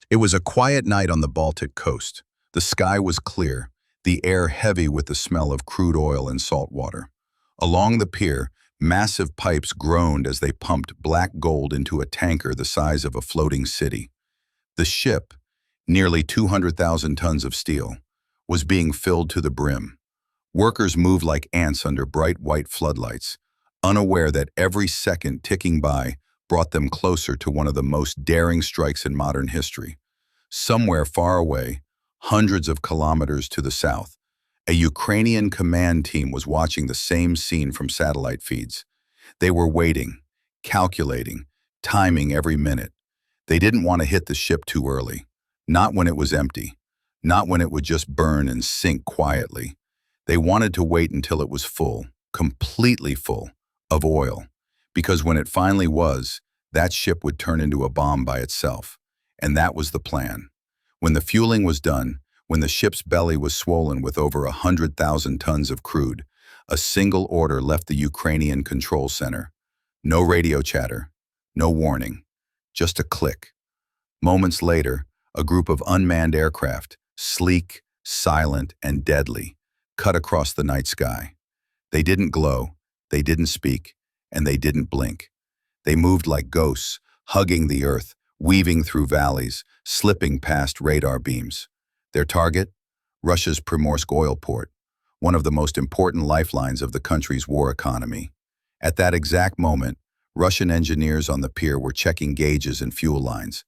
It was a quiet night on the Baltic coast. The sky was clear, the air heavy with the smell of crude oil and salt water. Along the pier, massive pipes groaned as they pumped black gold into a tanker the size of a floating city. The ship, nearly 200,000 tons of steel, was being filled to the brim. Workers moved like ants under bright white floodlights, unaware that every second ticking by brought them closer to one of the most daring strikes in modern history. Somewhere far away, hundreds of kilometers to the south, a Ukrainian command team was watching the same scene from satellite feeds. They were waiting, calculating, timing every minute. They didn't want to hit the ship too early, not when it was empty, not when it would just burn and sink quietly. They wanted to wait until it was full, completely full, of oil, because when it finally was, that ship would turn into a bomb by itself. And that was the plan. When the fueling was done, when the ship's belly was swollen with over 100,000 tons of crude, a single order left the Ukrainian control center. No radio chatter, no warning, just a click. Moments later, a group of unmanned aircraft, sleek, silent, and deadly, cut across the night sky. They didn't glow, they didn't speak, and they didn't blink. They moved like ghosts, hugging the earth, weaving through valleys, slipping past radar beams. Their target? Russia's Primorsk oil port, one of the most important lifelines of the country's war economy. At that exact moment, Russian engineers on the pier were checking gauges and fuel lines,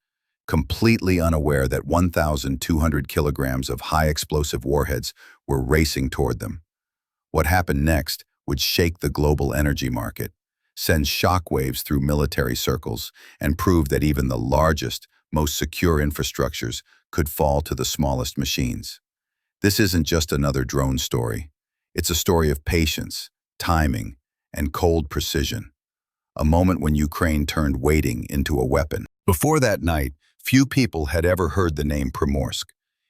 completely unaware that 1,200 kilograms of high-explosive warheads were racing toward them. What happened next would shake the global energy market, send shockwaves through military circles, and prove that even the largest, most secure infrastructures could fall to the smallest machines. This isn't just another drone story. It's a story of patience, timing, and cold precision. A moment when Ukraine turned waiting into a weapon. Before that night, few people had ever heard the name Primorsk.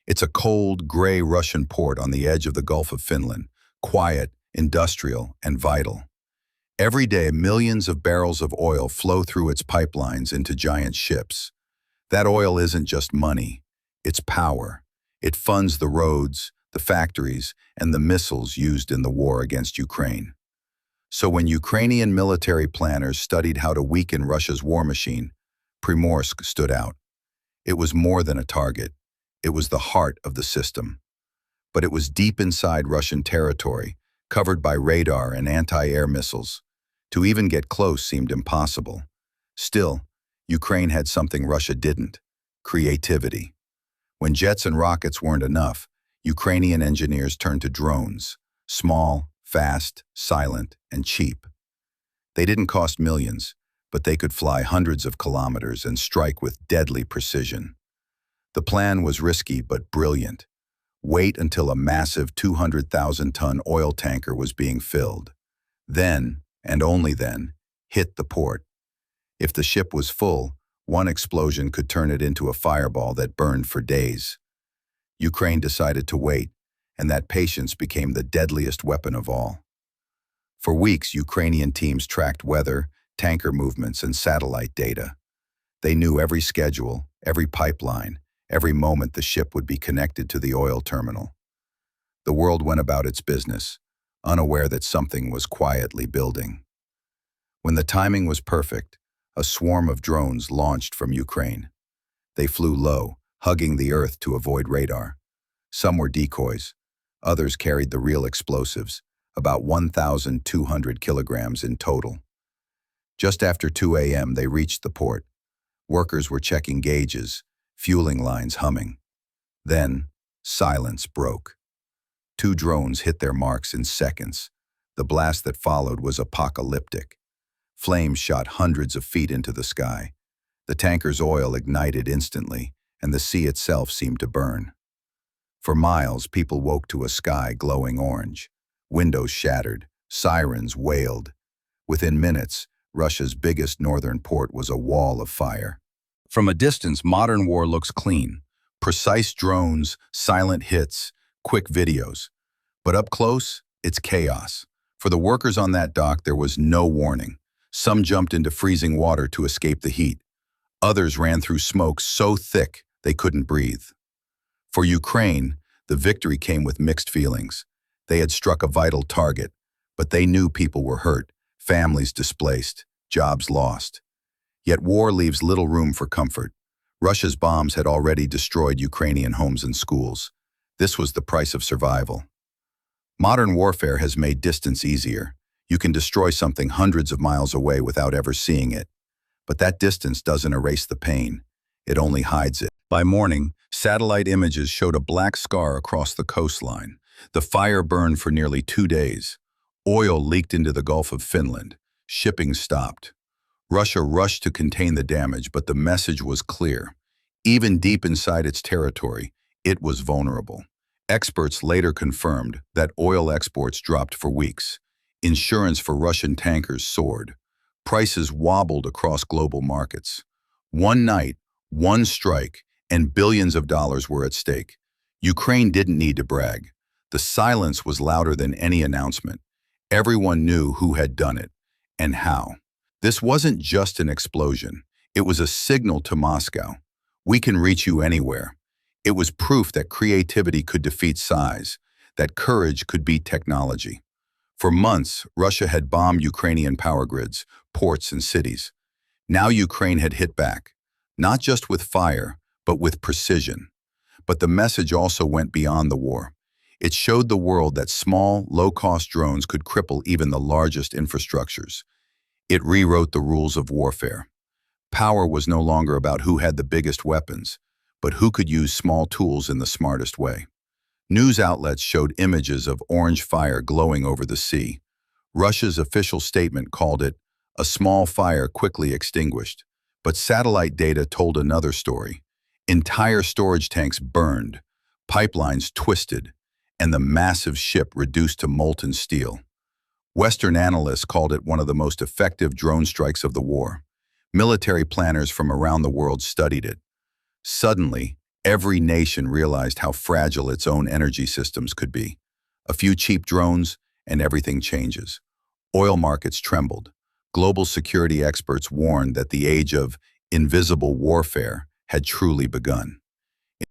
It's a cold, gray Russian port on the edge of the Gulf of Finland, quiet, industrial, and vital. Every day, millions of barrels of oil flow through its pipelines into giant ships. That oil isn't just money, it's power. It funds the roads, the factories, and the missiles used in the war against Ukraine. So when Ukrainian military planners studied how to weaken Russia's war machine, Primorsk stood out. It was more than a target. It was the heart of the system. But it was deep inside Russian territory, covered by radar and anti-air missiles. To even get close seemed impossible. Still, Ukraine had something Russia didn't: creativity. When jets and rockets weren't enough, Ukrainian engineers turned to drones, small, fast, silent, and cheap. They didn't cost millions, but they could fly hundreds of kilometers and strike with deadly precision. The plan was risky but brilliant. Wait until a massive 200,000-ton oil tanker was being filled. Then, and only then, hit the port. If the ship was full, one explosion could turn it into a fireball that burned for days. Ukraine decided to wait, and that patience became the deadliest weapon of all. For weeks, Ukrainian teams tracked weather, tanker movements, and satellite data. They knew every schedule, every pipeline, every moment the ship would be connected to the oil terminal. The world went about its business, unaware that something was quietly building. When the timing was perfect, a swarm of drones launched from Ukraine. They flew low, hugging the earth to avoid radar. Some were decoys. Others carried the real explosives, about 1,200 kilograms in total. Just after 2 a.m., they reached the port. Workers were checking gauges, fueling lines humming. Then, silence broke. 2 drones hit their marks in seconds. The blast that followed was apocalyptic. Flames shot hundreds of feet into the sky. The tanker's oil ignited instantly, and the sea itself seemed to burn. For miles, people woke to a sky glowing orange. Windows shattered, sirens wailed. Within minutes, Russia's biggest northern port was a wall of fire. From a distance, modern war looks clean. Precise drones, silent hits, quick videos. But up close, it's chaos. For the workers on that dock, there was no warning. Some jumped into freezing water to escape the heat. Others ran through smoke so thick They couldn't breathe. For Ukraine, the victory came with mixed feelings. They had struck a vital target, but they knew people were hurt, families displaced, jobs lost. Yet war leaves little room for comfort. Russia's bombs had already destroyed Ukrainian homes and schools. This was the price of survival. Modern warfare has made distance easier. You can destroy something hundreds of miles away without ever seeing it. But that distance doesn't erase the pain. It only hides it. By morning, satellite images showed a black scar across the coastline. The fire burned for nearly 2 days. Oil leaked into the Gulf of Finland. Shipping stopped. Russia rushed to contain the damage, but the message was clear. Even deep inside its territory, it was vulnerable. Experts later confirmed that oil exports dropped for weeks. Insurance for Russian tankers soared. Prices wobbled across global markets. One night, one strike, and billions of dollars were at stake. Ukraine didn't need to brag. The silence was louder than any announcement. Everyone knew who had done it, and how. This wasn't just an explosion. It was a signal to Moscow. We can reach you anywhere. It was proof that creativity could defeat size, that courage could beat technology. For months, Russia had bombed Ukrainian power grids, ports, and cities. Now Ukraine had hit back, not just with fire, but with precision. But the message also went beyond the war. It showed the world that small, low-cost drones could cripple even the largest infrastructures. It rewrote the rules of warfare. Power was no longer about who had the biggest weapons, but who could use small tools in the smartest way. News outlets showed images of orange fire glowing over the sea. Russia's official statement called it a small fire quickly extinguished. But satellite data told another story. Entire storage tanks burned, pipelines twisted, and the massive ship reduced to molten steel. Western analysts called it one of the most effective drone strikes of the war. Military planners from around the world studied it. Suddenly, every nation realized how fragile its own energy systems could be. A few cheap drones, and everything changes. Oil markets trembled. Global security experts warned that the age of invisible warfare had truly begun.